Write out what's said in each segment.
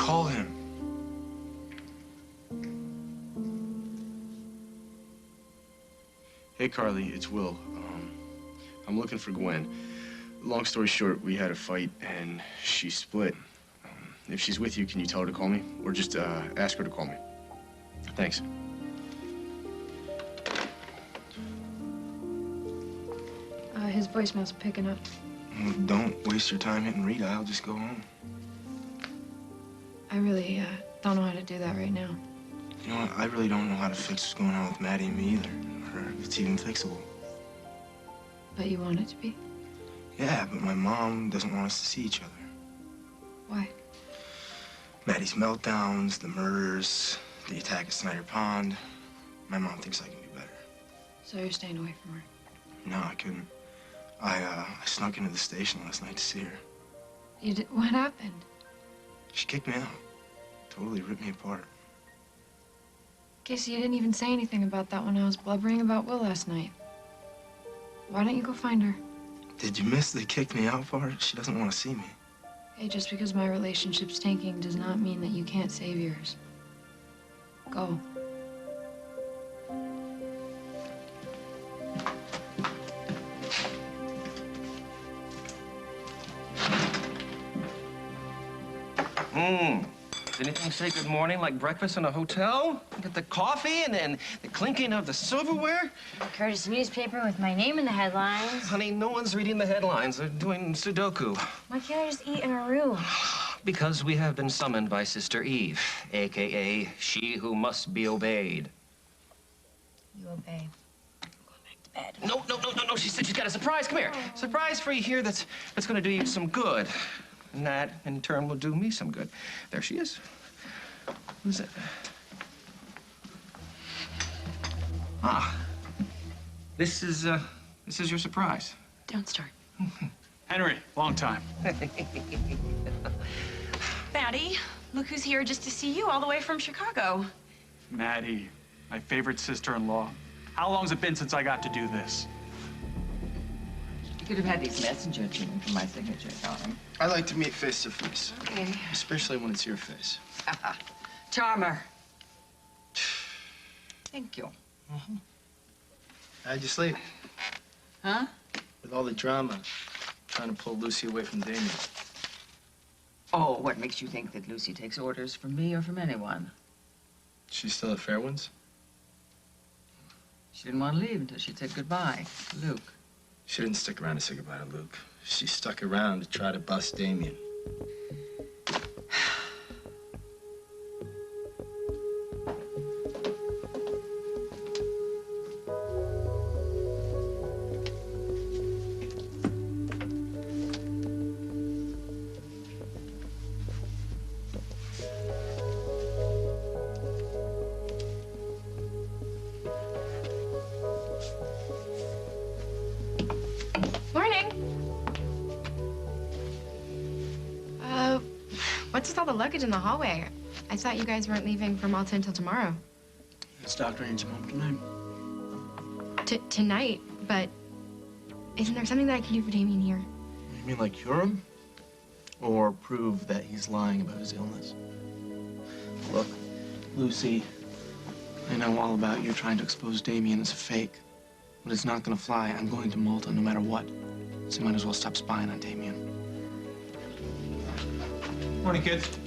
Call him. Hey, Carly, it's Will. I'm looking for Gwen. Long story short, we had a fight and she split. If she's with you, can you tell her to call me? Or just ask her to call me. Thanks. His voicemail's picking up. Don't waste your time hitting Rita. I'll just go home. I really don't know how to do that right now. You know what? I really don't know how to fix what's going on with Maddie and me either. Or if it's even fixable. But you want it to be? Yeah, but my mom doesn't want us to see each other. Why? Maddie's meltdowns, the murders, the attack at Snyder Pond. My mom thinks I can do better. So you're staying away from her? No, I couldn't. I snuck into the station last night to see her. You did? What happened? She kicked me out. Totally ripped me apart. Casey, you didn't even say anything about that when I was blubbering about Will last night. Why don't you go find her? Did you miss the kicked me out part? She doesn't want to see me. Hey, just because my relationship's tanking does not mean that you can't save yours. Go. Does anything say good morning like breakfast in a hotel? Get the coffee and then the clinking of the silverware? Curtis newspaper with my name in the headlines. Honey, no one's reading the headlines. They're doing Sudoku. Why can't I just eat in a room? Because we have been summoned by Sister Eve, a.k.a. she who must be obeyed. You obey. I'm going back to bed. No. She said she's got a surprise. Come here. Surprise for you here that's going to do you some good. And that, in turn, will do me some good. There she is. Who's it? Ah. This is your surprise. Don't start. Henry, long time. Maddie, look who's here just to see you all the way from Chicago. Maddie, my favorite sister-in-law. How long's it been since I got to do this? You could have had these messenger to me for my signature, darling. I like to meet face to face. Okay. Especially when it's your face. Charmer. Thank you. How'd you sleep? Huh? With all the drama, trying to pull Lucy away from Damien. Oh, what makes you think that Lucy takes orders from me or from anyone? She's still at Fairwinds? She didn't want to leave until she'd said goodbye to Luke. She didn't stick around to say goodbye to Luke. She stuck around to try to bust Damien. What's with all the luggage in the hallway? I thought you guys weren't leaving for Malta until tomorrow. It's Dr. Ainsley home tonight. Tonight? But isn't there something that I can do for Damien here? You mean like cure him? Or prove that he's lying about his illness? Look, Lucy, I know all about you trying to expose Damien as a fake. But it's not gonna fly. I'm going to Malta no matter what. So you might as well stop spying on Damien. Morning, kids. Is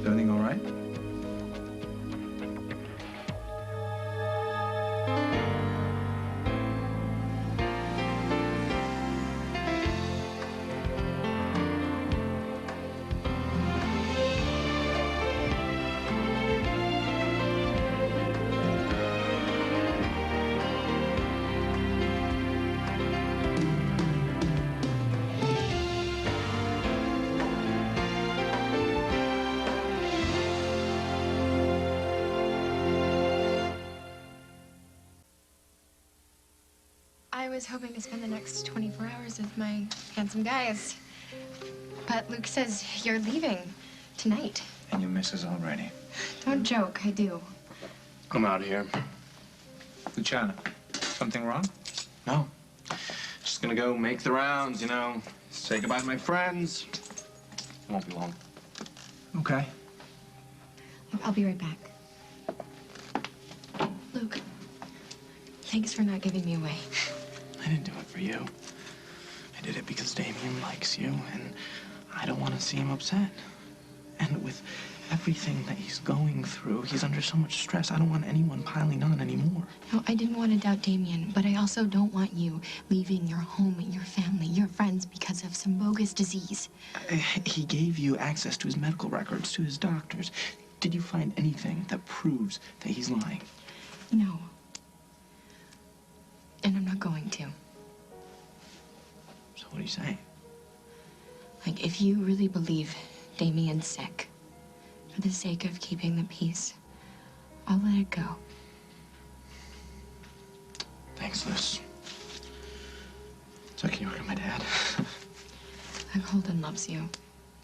everything all right? I was hoping to spend the next 24 hours with my handsome guys. But Luke says you're leaving tonight. And you miss us already. Don't joke, I do. I'm out of here. Luciana, something wrong? No. Just gonna go make the rounds, you know. Say goodbye to my friends. Won't be long. Okay. I'll be right back. Luke, thanks for not giving me away. I didn't do it for you. I did it because Damien likes you, and I don't want to see him upset. And with everything that he's going through, he's under so much stress. I don't want anyone piling on anymore. No, I didn't want to doubt Damien, but I also don't want you leaving your home and your family, your friends, because of some bogus disease. He gave you access to his medical records, to his doctors. Did you find anything that proves that he's lying? No. And I'm not going to. So what are you saying? Like, if you really believe Damien's sick, for the sake of keeping the peace, I'll let it go. Thanks, Liz. So can you work on my dad? Like, Holden loves you.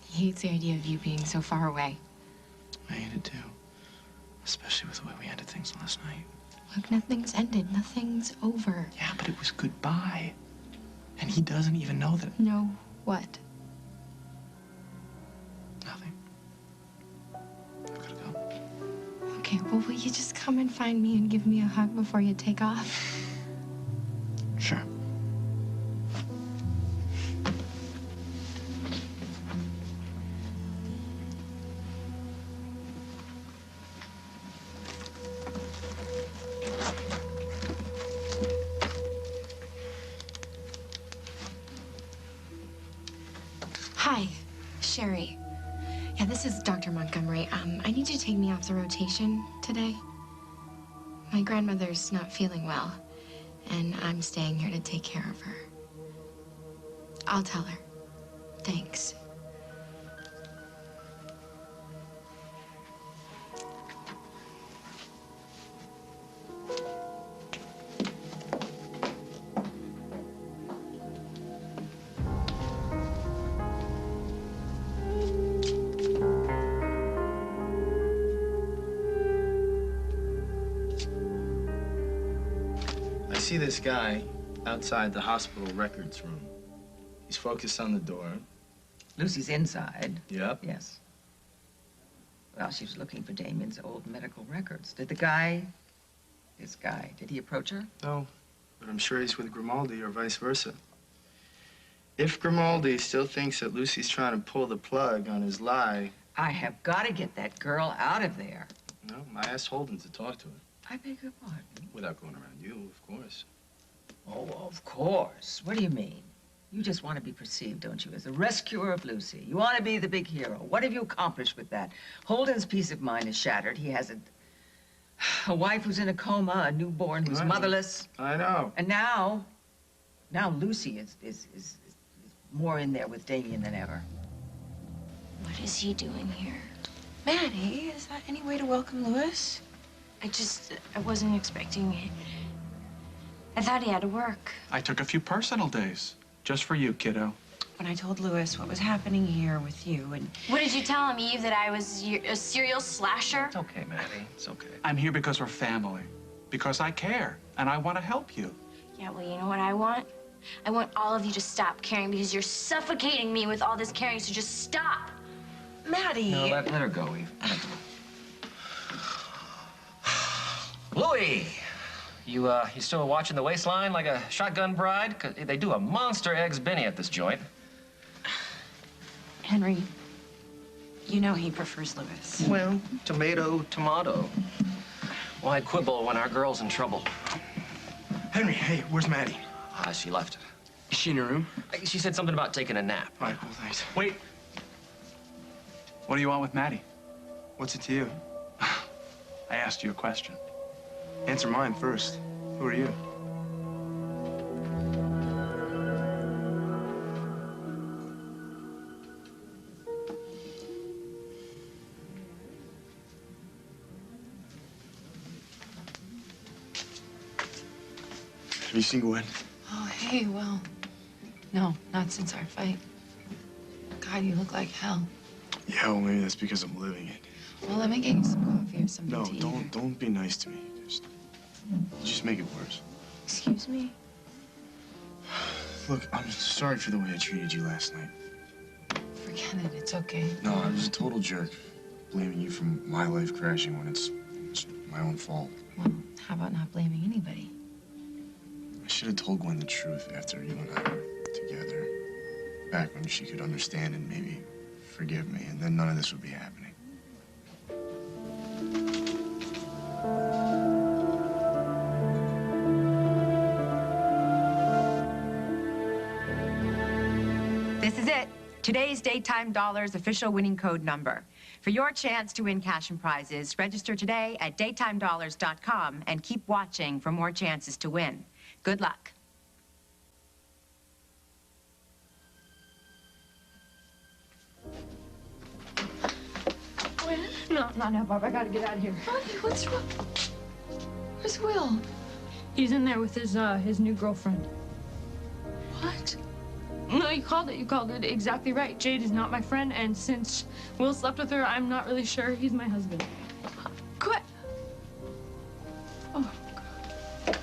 He hates the idea of you being so far away. I hate it too. Especially with the way we ended things last night. Look, nothing's ended. Nothing's over. Yeah, but it was goodbye. And he doesn't even know that. No, what? Nothing. I gotta go. Okay, well, will you just come and find me and give me a hug before you take off? Sure. Hi, Sherry. Yeah, this is Dr. Montgomery. I need you to take me off the rotation today. My grandmother's not feeling well, and I'm staying here to take care of her. I'll tell her. Thanks. I see this guy outside the hospital records room. He's focused on the door. Lucy's inside. Yep. Yes. Well, she was looking for Damien's old medical records. Did this guy, did he approach her? No, but I'm sure he's with Grimaldi or vice versa. If Grimaldi still thinks that Lucy's trying to pull the plug on his lie... I have got to get that girl out of there. No, I asked Holden to talk to her. I beg your pardon? Without going around you, of course. Oh, of course. What do you mean? You just want to be perceived, don't you, as the rescuer of Lucy. You want to be the big hero. What have you accomplished with that? Holden's peace of mind is shattered. He has a wife who's in a coma, a newborn who's motherless. I know. And now Lucy is more in there with Damien than ever. What is he doing here? Maddie, is that any way to welcome Louis? I wasn't expecting it. I thought he had to work. I took a few personal days just for you, kiddo. When I told Louis what was happening here with you and... What did you tell him, Eve, that I was a serial slasher? It's okay, Maddie. It's okay. I'm here because we're family, because I care, and I want to help you. Yeah, well, you know what I want? I want all of you to stop caring because you're suffocating me with all this caring, so just stop. Maddie! No, let her go, Eve. Let her go. Louis! You still watching the waistline like a shotgun bride? 'Cause they do a monster eggs Benny at this joint. Henry, you know he prefers Louis. Well, tomato. Why quibble when our girl's in trouble? Henry, hey, where's Maddie? She left. Is she in your room? She said something about taking a nap. All right, cool, thanks. Wait. What do you want with Maddie? What's it to you? I asked you a question. Answer mine first. Who are you? Have you seen Gwen? Oh, hey, well, no, not since our fight. God, you look like hell. Yeah, well, maybe that's because I'm living it. Well, let me get you some coffee or something No, to eat. don't be nice to me. Just make it worse. Excuse me? Look, I'm sorry for the way I treated you last night. Forget get it. It's okay. No, I was a total jerk. Blaming you for my life crashing when it's my own fault. Well, how about not blaming anybody? I should have told Gwen the truth after you and I were together. Back when she could understand and maybe forgive me, and then none of this would be happening. This is it. Today's Daytime Dollars official winning code number. For your chance to win cash and prizes, register today at daytimedollars.com and keep watching for more chances to win. Good luck. No, not now, Barb. I gotta get out of here. Bobby, what's wrong? Where's Will? He's in there with his new girlfriend. What? No, you called it. You called it exactly right. Jade is not my friend, and since Will slept with her, I'm not really sure he's my husband. Quit. Oh, God.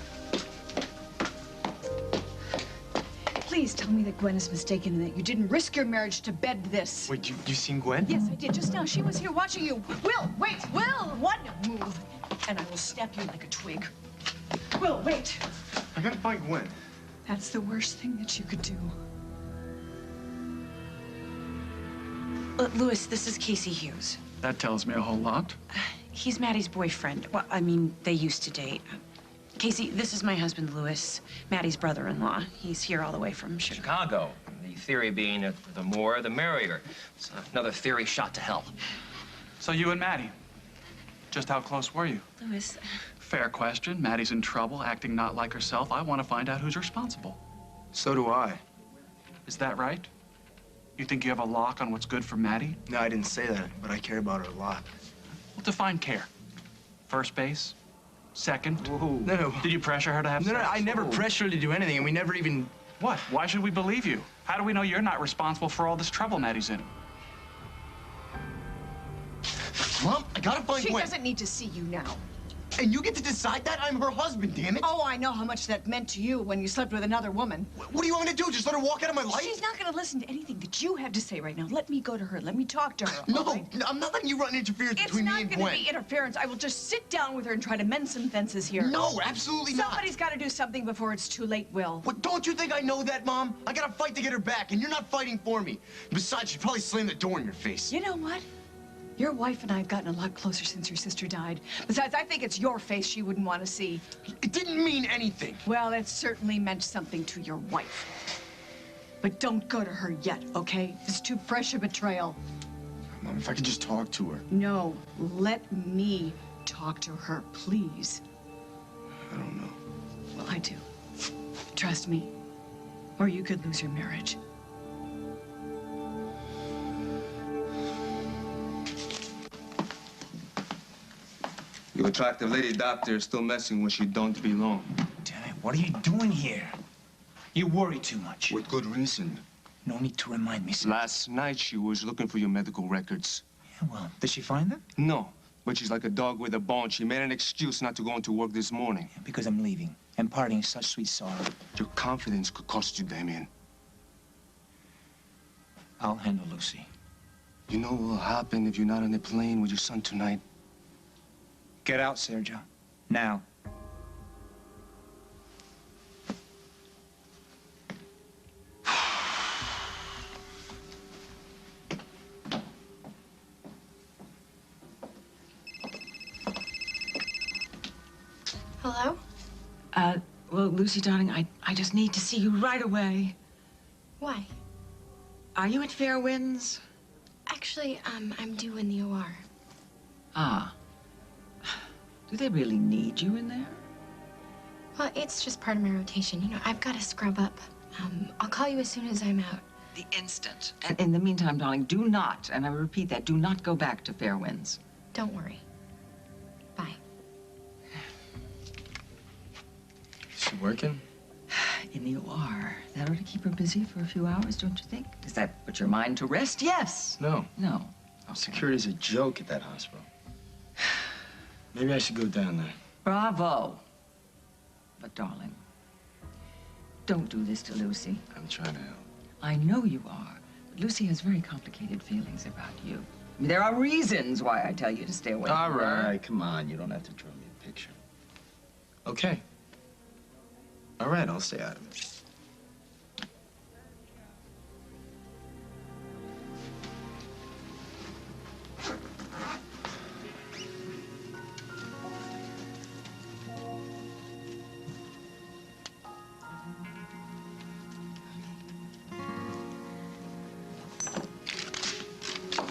Please tell me that Gwen is mistaken and that you didn't risk your marriage to bed this. Wait, you seen Gwen? Yes, I did. Just now. She was here watching you. Will, wait. Will! One move, and I will snap you like a twig. Will, wait. I gotta find Gwen. That's the worst thing that you could do. Louis, this is Casey Hughes. That tells me a whole lot. He's Maddie's boyfriend. Well, I mean, they used to date. Casey, this is my husband, Louis, Maddie's brother-in-law. He's here all the way from Chicago. The theory being that the more, the merrier. It's another theory shot to hell. So you and Maddie, just how close were you? Louis. Fair question. Maddie's in trouble, acting not like herself. I want to find out who's responsible. So do I. Is that right? You think you have a lock on what's good for Maddie? No, I didn't say that, but I care about her a lot. Well, define care. First base? Second? Whoa. No. Did you pressure her to have sex? No, I never pressured her to do anything, and we never even... What? Why should we believe you? How do we know you're not responsible for all this trouble Maddie's in? Mom, I gotta find She Gwen. doesn't need to see you now. And you get to decide that? I'm her husband, damn it. Oh, I know how much that meant to you when you slept with another woman. What do you want me to do? Just let her walk out of my life? She's not going to listen to anything that you have to say right now. Let me go to her. Let me talk to her. No, all right? I'm not letting you run interference between me and It's not Gwen. going to be interference. I will just sit down with her and try to mend some fences here. No, absolutely not. Somebody's got to do something before it's too late, Will. What, don't you think I know that, Mom? I gotta fight to get her back, and you're not fighting for me. Besides, she'd probably slam the door in your face. You know what? Your wife and I have gotten a lot closer since your sister died. Besides, I think it's your face she wouldn't want to see. It didn't mean anything. Well, it certainly meant something to your wife. But don't go to her yet, okay? It's too fresh a betrayal. Mom, if I could just talk to her. No, let me talk to her, please. I don't know. Well, I do. Trust me, or you could lose your marriage. You attractive lady doctor is still messing where she don't belong. Damn it, what are you doing here? You worry too much. With good reason. No need to remind me, sir. Last night she was looking for your medical records. Yeah, well, did she find them? No, but she's like a dog with a bone. She made an excuse not to go into work this morning. Yeah, because I'm leaving. And parting such sweet sorrow. Your confidence could cost you, Damien. I'll handle Lucy. You know what will happen if you're not on the plane with your son tonight? Get out, Sergio. Now. Hello? Well, Lucy, darling, I just need to see you right away. Why? Are you at Fair Winds? Actually, I'm due in the OR. Ah. Do they really need you in there? Well, it's just part of my rotation. You know, I've got to scrub up. I'll call you as soon as I'm out. The instant. And in the meantime, darling, do not, and I repeat that, do not go back to Fair Winds. Don't worry. Bye. Is she working? In the OR. That ought to keep her busy for a few hours, don't you think? Does that put your mind to rest? Yes. No. No. Security's a joke at that hospital. Maybe I should go down there. Bravo. But, darling, don't do this to Lucy. I'm trying to help. I know you are. Lucy has very complicated feelings about you. I mean, there are reasons why I tell you to stay away All from her. right, come on. You don't have to draw me a picture. Okay. All right, I'll stay out of it.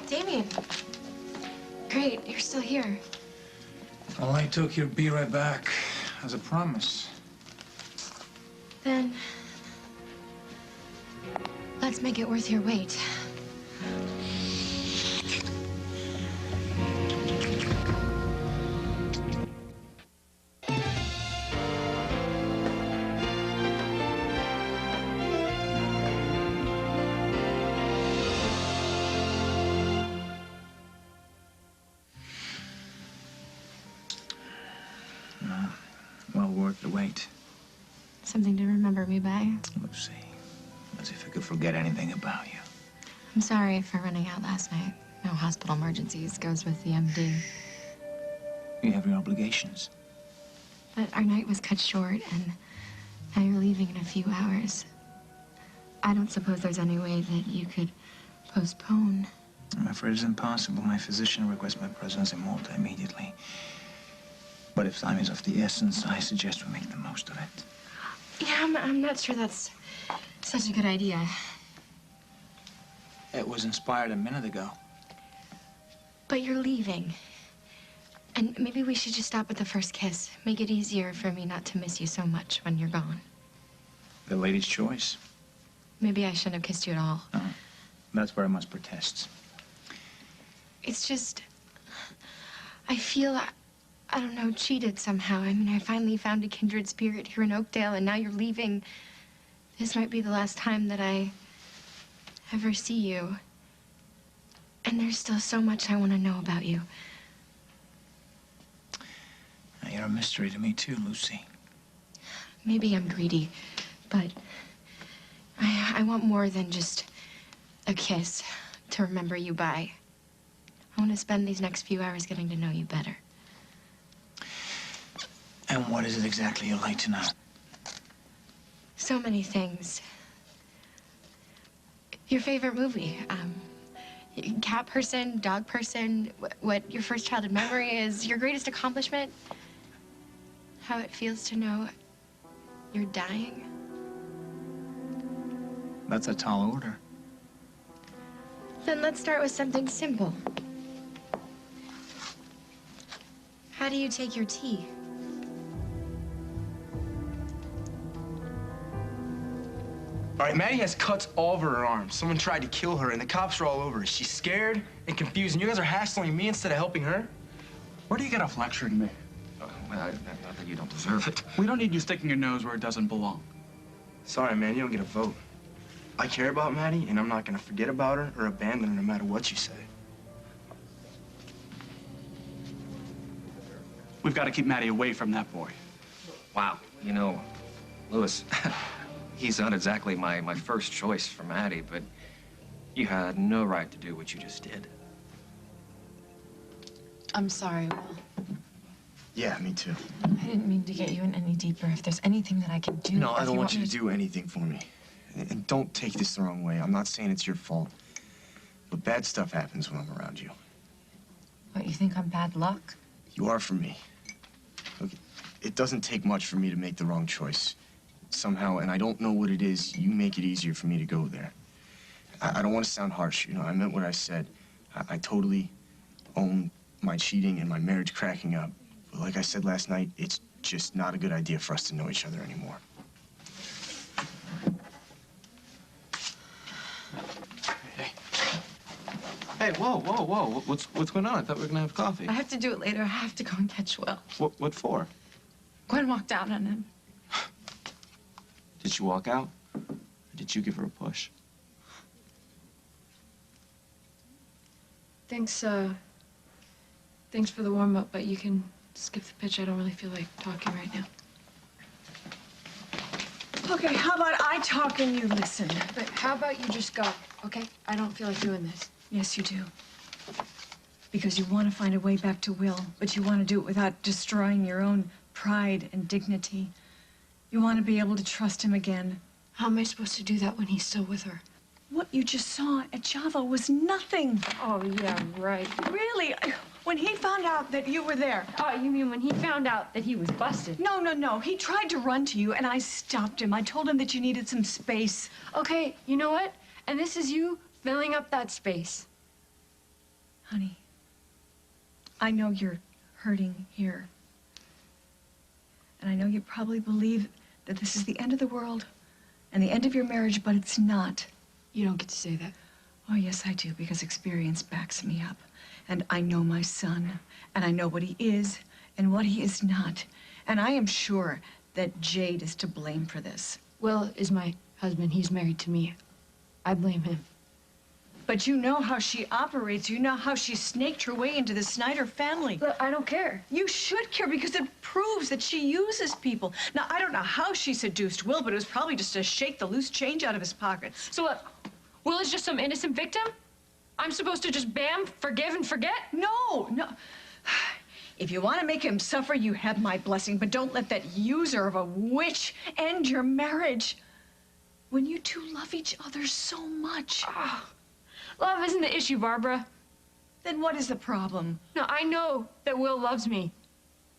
Damien. Great, you're still here. Well, I took your be right back as a promise. Then let's make it worth your wait. Well worth the wait. Something to remember me by. Lucy, as if I could forget anything about you. I'm sorry for running out last night. No hospital emergencies, goes with the MD. You have your obligations. But our night was cut short, and now you're leaving in a few hours. I don't suppose there's any way that you could postpone. I'm afraid it's impossible. My physician requests my presence in Malta immediately. But if time is of the essence, I suggest we make the most of it. Yeah, I'm not sure that's such a good idea. It was inspired a minute ago. But you're leaving. And maybe we should just stop at the first kiss. Make it easier for me not to miss you so much when you're gone. The lady's choice. Maybe I shouldn't have kissed you at all. No, that's where I must protest. It's just, I feel, I don't know, cheated somehow. I mean, I finally found a kindred spirit here in Oakdale, and now you're leaving. This might be the last time that I ever see you. And there's still so much I want to know about you. Now, you're a mystery to me too, Lucy. Maybe I'm greedy, but I want more than just a kiss to remember you by. I want to spend these next few hours getting to know you better. And what is it exactly you'd like to know? So many things. Your favorite movie, cat person, dog person, what your first childhood memory is, your greatest accomplishment, how it feels to know you're dying. That's a tall order. Then let's start with something simple. How do you take your tea? All right, Maddie has cuts all over her arms. Someone tried to kill her, and the cops are all over her. She's scared and confused, and you guys are hassling me instead of helping her? Where do you get off lecturing me? Well, not that you don't deserve it. We don't need you sticking your nose where it doesn't belong. Sorry, man, you don't get a vote. I care about Maddie, and I'm not gonna forget about her or abandon her no matter what you say. We've got to keep Maddie away from that boy. Wow. You know, Louis, he's not exactly my first choice for Maddie, but you had no right to do what you just did. I'm sorry, Will. Yeah, me too. I didn't mean to get you in any deeper. If there's anything that I can do... No, I if don't want you me to do anything for me. And don't take this the wrong way. I'm not saying it's your fault. But bad stuff happens when I'm around you. What, you think I'm bad luck? You are for me. Look, it doesn't take much for me to make the wrong choice. Somehow, and I don't know what it is, you make it easier for me to go there. I don't want to sound harsh, you know, I meant what I said. I totally own my cheating and my marriage cracking up. But like I said last night, it's just not a good idea for us to know each other anymore. Hey, whoa, whoa, whoa. What's going on? I thought we were gonna have coffee. I have to do it later. I have to go and catch Will. What for? Gwen walked out on him. Did she walk out? Or did you give her a push? Thanks for the warm-up, but you can skip the pitch. I don't really feel like talking right now. Okay, how about I talk and you listen? But how about you just go, okay? I don't feel like doing this. Yes, you do. Because you want to find a way back to Will, but you want to do it without destroying your own pride and dignity. You want to be able to trust him again. How am I supposed to do that when he's still with her? What you just saw at Java was nothing. Oh, yeah, right. Really? When he found out that you were there. Oh, you mean when he found out that he was busted? No, no, no. He tried to run to you, and I stopped him. I told him that you needed some space. Okay, you know what? And this is you filling up that space. Honey, I know you're hurting here. And I know you probably believe that this is the end of the world and the end of your marriage, but it's not. You don't get to say that. Oh, yes, I do, because experience backs me up. And I know my son, and I know what he is and what he is not. And I am sure that Jade is to blame for this. Will is my husband. He's married to me. I blame him. But you know how she operates. You know how she snaked her way into the Snyder family. But I don't care. You should care because it proves that she uses people. Now, I don't know how she seduced Will, but it was probably just to shake the loose change out of his pockets. So what? Will is just some innocent victim? I'm supposed to just bam, forgive and forget? No, no. If you want to make him suffer, you have my blessing, but don't let that user of a witch end your marriage. When you two love each other so much. Love isn't the issue, Barbara. Then what is the problem? No, I know that Will loves me.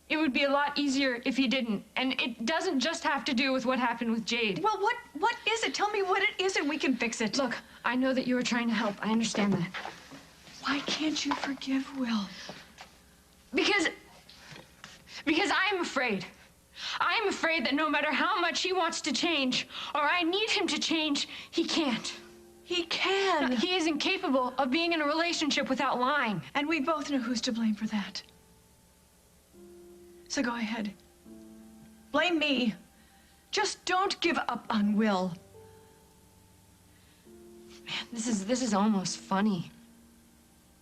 It would be a lot easier if he didn't. And it doesn't just have to do with what happened with Jade. Well, what is it? Tell me what it is and we can fix it. Look, I know that you were trying to help. I understand that. Why can't you forgive Will? Because I'm afraid. I'm afraid that no matter how much he wants to change, or I need him to change, he can't. He can. No, he is incapable of being in a relationship without lying. And we both know who's to blame for that. So go ahead. Blame me. Just don't give up on Will. Man, this is almost funny.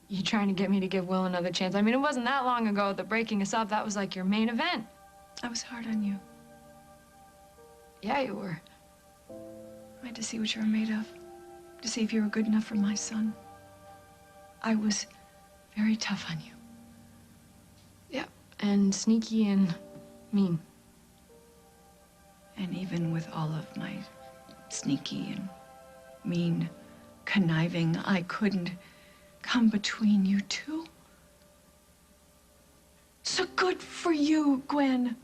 You trying to get me to give Will another chance. I mean, it wasn't that long ago that breaking us up, that was like your main event. I was hard on you. Yeah, you were. I had to see what you were made of. To see if you were good enough for my son. I was very tough on you. Yeah, and sneaky and mean. And even with all of my sneaky and mean conniving, I couldn't come between you two. So good for you, Gwen.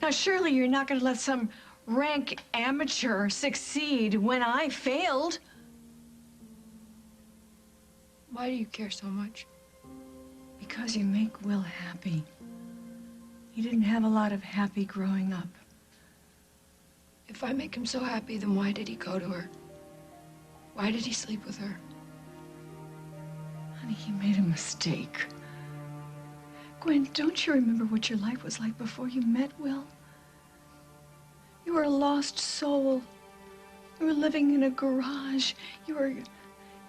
Now, surely you're not going to let some rank amateur succeed when I failed. Why do you care so much? Because you make Will happy. He didn't have a lot of happy growing up. If I make him so happy, then why did he go to her? Why did he sleep with her? Honey, he made a mistake. Gwen, don't you remember what your life was like before you met Will? You were a lost soul. You were living in a garage. You were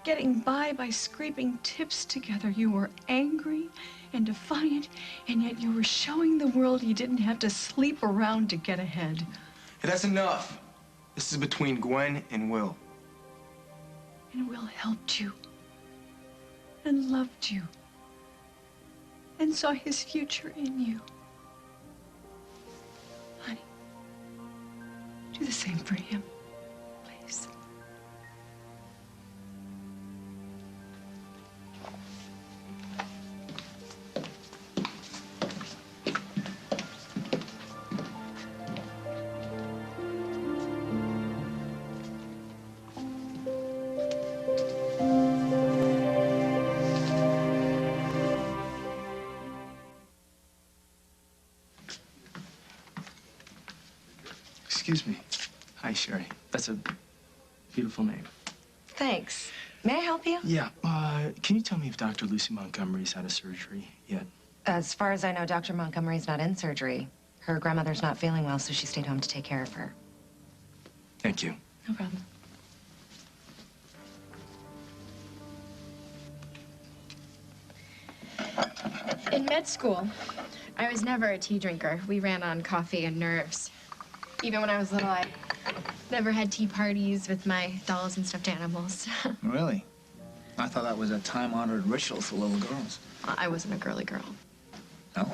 getting by scraping tips together. You were angry and defiant, and yet you were showing the world you didn't have to sleep around to get ahead. Hey, that's enough. This is between Gwen and Will. And Will helped you and loved you and saw his future in you. Honey, do the same for him, please. Excuse me. Hi, Sherry. That's a beautiful name. Thanks. May I help you? Yeah, can you tell me if Dr. Lucy Montgomery's had a surgery yet? As far as I know, Dr. Montgomery's not in surgery. Her grandmother's not feeling well, so she stayed home to take care of her. Thank you. No problem. In med school, I was never a tea drinker. We ran on coffee and nerves. Even when I was little, I Never had tea parties with my dolls and stuffed animals. Really? I thought that was a time-honored ritual for little girls. I wasn't a girly girl. No?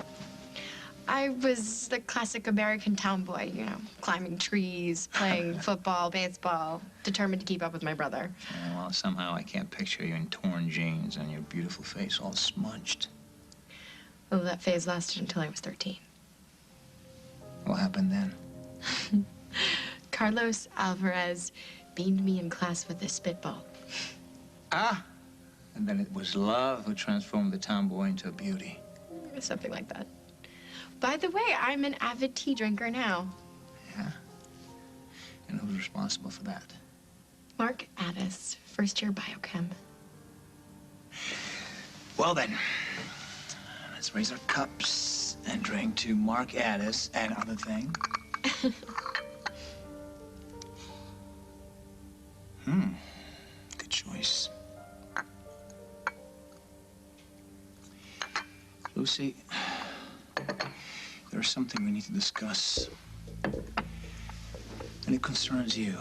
I was the classic American tomboy, you know, climbing trees, playing football, baseball, determined to keep up with my brother. Yeah, well, somehow I can't picture you in torn jeans and your beautiful face all smudged. Well, that phase lasted until I was 13. What happened then? Carlos Alvarez beamed me in class with a spitball. Ah! And then it was love who transformed the tomboy into a beauty. Something like that. By the way, I'm an avid tea drinker now. Yeah? And who's responsible for that? Mark Addis, first-year biochem. Well then, let's raise our cups and drink to Mark Addis and other thing. Good choice. Lucy, there's something we need to discuss. And it concerns you.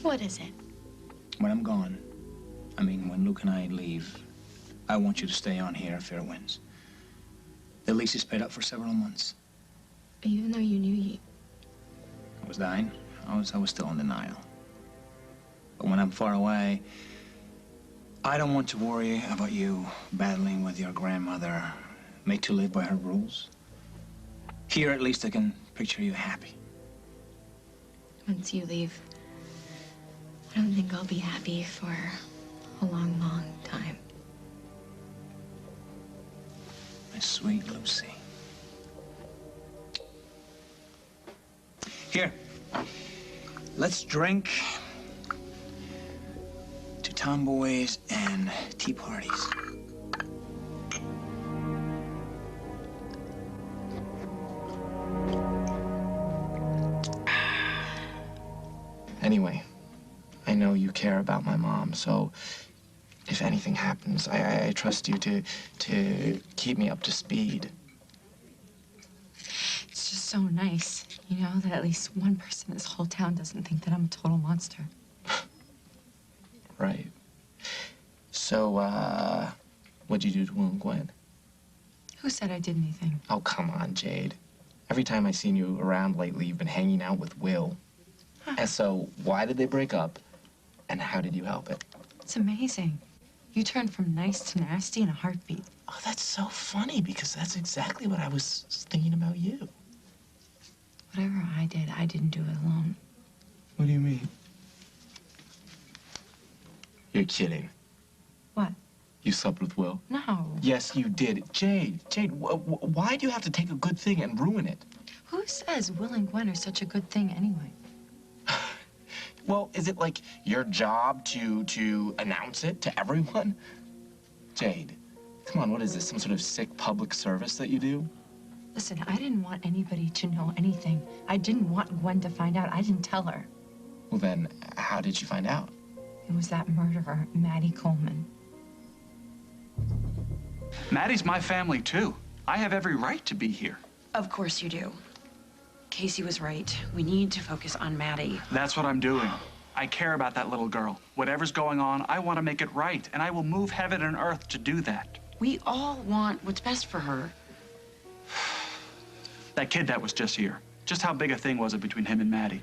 What is it? When I'm gone, I mean, when Luke and I leave, I want you to stay on here if Fairwinds. The lease is paid up for several months. Even though you knew I was dying. I was still in denial. But when I'm far away, I don't want to worry about you battling with your grandmother, made to live by her rules. Here, at least, I can picture you happy. Once you leave, I don't think I'll be happy for a long, long time. My sweet Lucy. Here, let's drink to tomboys and tea parties. Anyway, I know you care about my mom, so if anything happens, I trust you to keep me up to speed. It's just so nice, you know, that at least one person in this whole town doesn't think that I'm a total monster. Right. So, what'd you do to Will and Gwen? Who said I did anything? Oh, come on, Jade. Every time I've seen you around lately, you've been hanging out with Will. And so, why did they break up? And how did you help it? It's amazing. You turned from nice to nasty in a heartbeat. Oh, that's so funny, because that's exactly what I was thinking about you. Whatever I didn't do it alone. What do you mean? You're kidding. What? You slept with Will? No. Yes, you did. Jade, why do you have to take a good thing and ruin it? Who says Will and Gwen are such a good thing anyway? Well, is it like your job to announce it to everyone? Jade, come on, what is this, some sort of sick public service that you do? Listen, I didn't want anybody to know anything. I didn't want Gwen to find out. I didn't tell her. Well, then, how did you find out? It was that murderer, Maddie Coleman. Maddie's my family, too. I have every right to be here. Of course you do. Casey was right. We need to focus on Maddie. That's what I'm doing. I care about that little girl. Whatever's going on, I want to make it right, and I will move heaven and earth to do that. We all want what's best for her. That kid that was just here, just how big a thing was it between him and Maddie?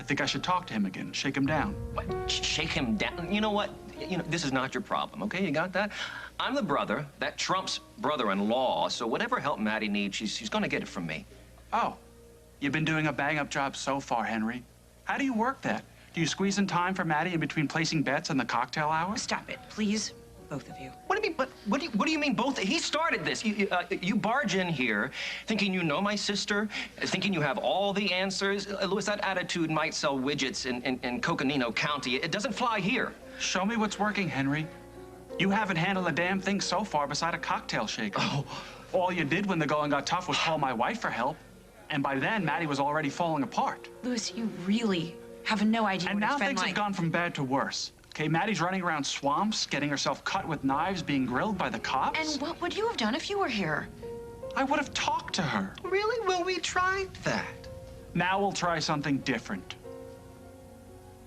I think I should talk to him again, shake him down. What? Shake him down? You know what? This is not your problem, okay? You got that? I'm the brother, that Trump's brother-in-law, so whatever help Maddie needs, she's gonna get it from me. Oh, you've been doing a bang-up job so far, Henry. How do you work that? Do you squeeze in time for Maddie in between placing bets and the cocktail hour? Stop it, please, both of you. What do you mean, what do you mean both? He started this. You barge in here thinking you know my sister, thinking you have all the answers. Louis, that attitude might sell widgets in Coconino County. It doesn't fly here. Show me what's working, Henry. You haven't handled a damn thing so far beside a cocktail shaker. Oh. All you did when the going got tough was call my wife for help. And by then, Maddie was already falling apart. Louis, you really have no idea and what it's been like. And now things have gone from bad to worse. Okay, Maddie's running around swamps, getting herself cut with knives, being grilled by the cops. And what would you have done if you were here? I would have talked to her. Really? Well, we tried that. Now we'll try something different.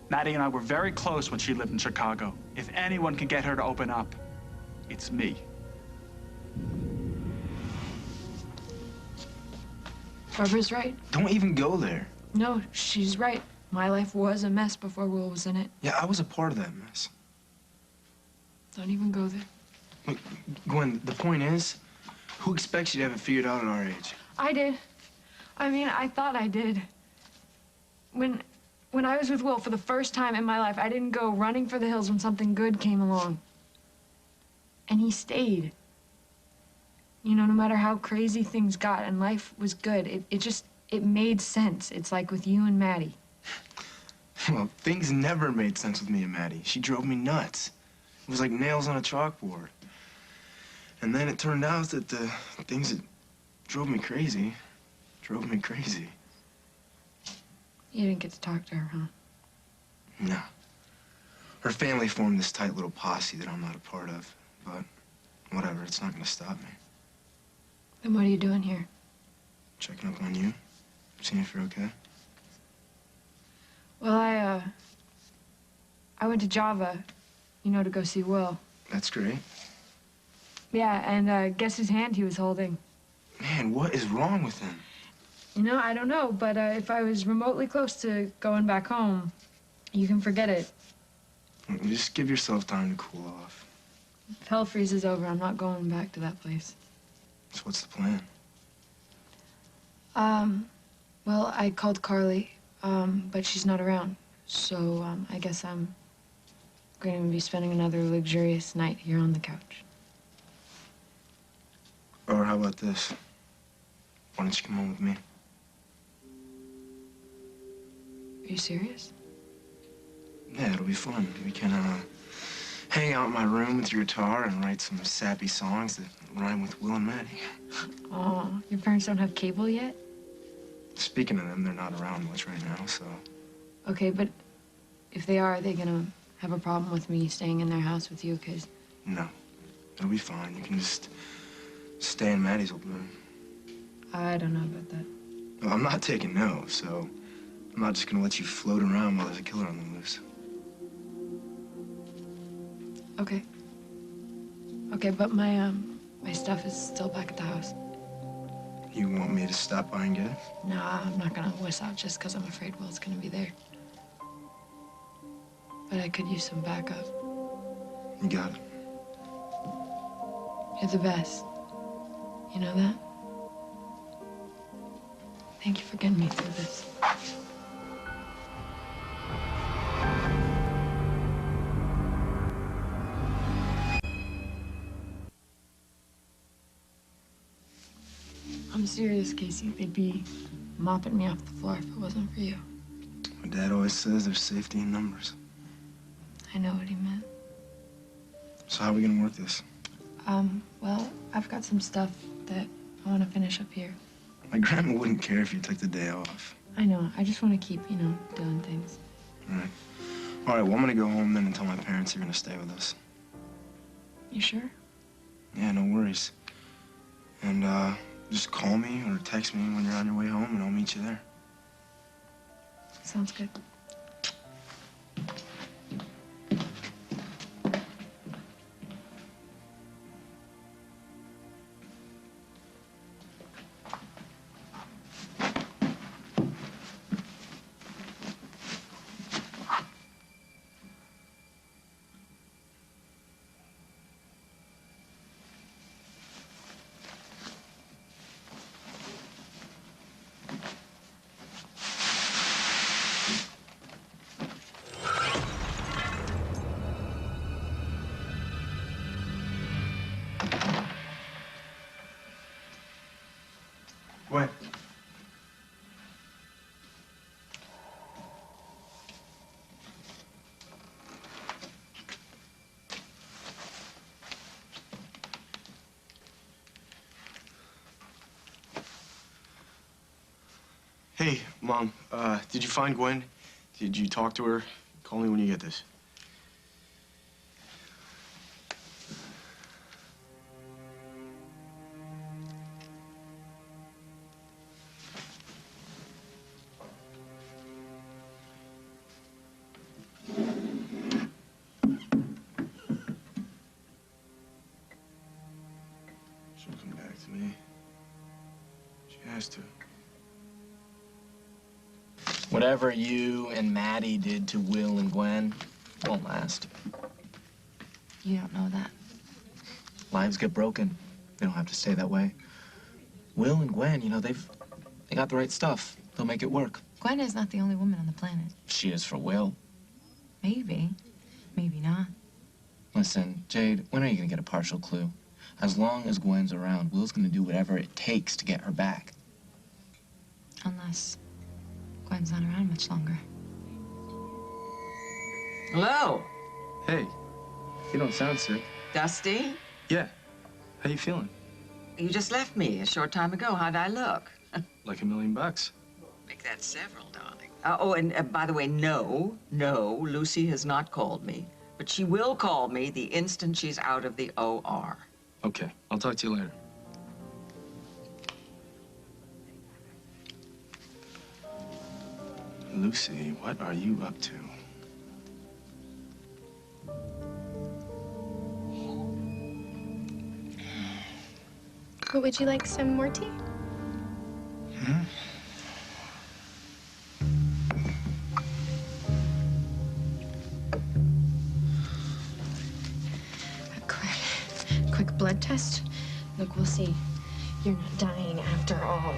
Maddie and I were very close when she lived in Chicago. If anyone can get her to open up, it's me. Barbara's right. Don't even go there. No, she's right. My life was a mess before Will was in it. Yeah, I was a part of that mess. Don't even go there. Look, Gwen, the point is, who expects you to have it figured out at our age? I did. I mean, I thought I did. When I was with Will for the first time in my life, I didn't go running for the hills when something good came along. And he stayed. You know, no matter how crazy things got and life was good, it made sense. It's like with you and Maddie. Well, things never made sense with me and Maddie. She drove me nuts. It was like nails on a chalkboard. And then it turned out that the things that drove me crazy. You didn't get to talk to her, huh? No. Her family formed this tight little posse that I'm not a part of. But whatever, it's not gonna stop me. Then what are you doing here? Checking up on you. Seeing if you're okay. Well, I went to Java, you know, to go see Will. That's great. Yeah, and guess whose hand he was holding? Man, what is wrong with him? You know, I don't know, but if I was remotely close to going back home, you can forget it. Just give yourself time to cool off. If hell freezes over, I'm not going back to that place. So what's the plan? Well, I called Carly, but she's not around. So, I guess I'm going to be spending another luxurious night here on the couch. Or how about this? Why don't you come home with me? Are you serious? Yeah, it'll be fun. We can, hang out in my room with your guitar and write some sappy songs that rhyme with Will and Maddie. Oh, your parents don't have cable yet? Speaking of them, they're not around much right now, so... Okay, but if they are they gonna have a problem with me staying in their house with you? Because... No. It'll be fine. You can just stay in Maddie's old room. I don't know about that. Well, I'm not taking no, so I'm not just gonna let you float around while there's a killer on the loose. Okay. Okay, but my stuff is still back at the house. You want me to stop by and get it? Nah, I'm not gonna wuss out just because I'm afraid Will's gonna be there. But I could use some backup. You got it. You're the best. You know that? Thank you for getting me through this. I'm serious, Casey. They'd be mopping me off the floor if it wasn't for you. My dad always says there's safety in numbers. I know what he meant. So how are we gonna work this? Well, I've got some stuff that I want to finish up here. My grandma wouldn't care if you took the day off. I know. I just want to keep, you know, doing things. All right. All right, well, I'm gonna go home then and tell my parents you're gonna stay with us. You sure? Yeah, no worries. And, just call me or text me when you're on your way home and I'll meet you there. Sounds good. What? Hey, Mom, did you find Gwen? Did you talk to her? Call me when you get this. to me. She has to. Whatever you and Maddie did to Will and Gwen won't last. You don't know that. Lives get broken. They don't have to stay that way. Will and Gwen, you know, they got the right stuff. They'll make it work. Gwen is not the only woman on the planet. She is for Will. Maybe. Maybe not. Listen, Jade, when are you gonna get a partial clue? As long as Gwen's around, Will's gonna do whatever it takes to get her back. Unless Gwen's not around much longer. Hello. Hey, you don't sound sick. Dusty? Yeah. How you feeling? You just left me a short time ago. How'd I look? Like $1 million. Make that several, darling. Oh, and by the way, no, Lucy has not called me. But she will call me the instant she's out of the OR. Okay, I'll talk to you later. Lucy, what are you up to? Would you like some more tea? Hmm? A quick blood test. Look, we'll see. You're not dying after all.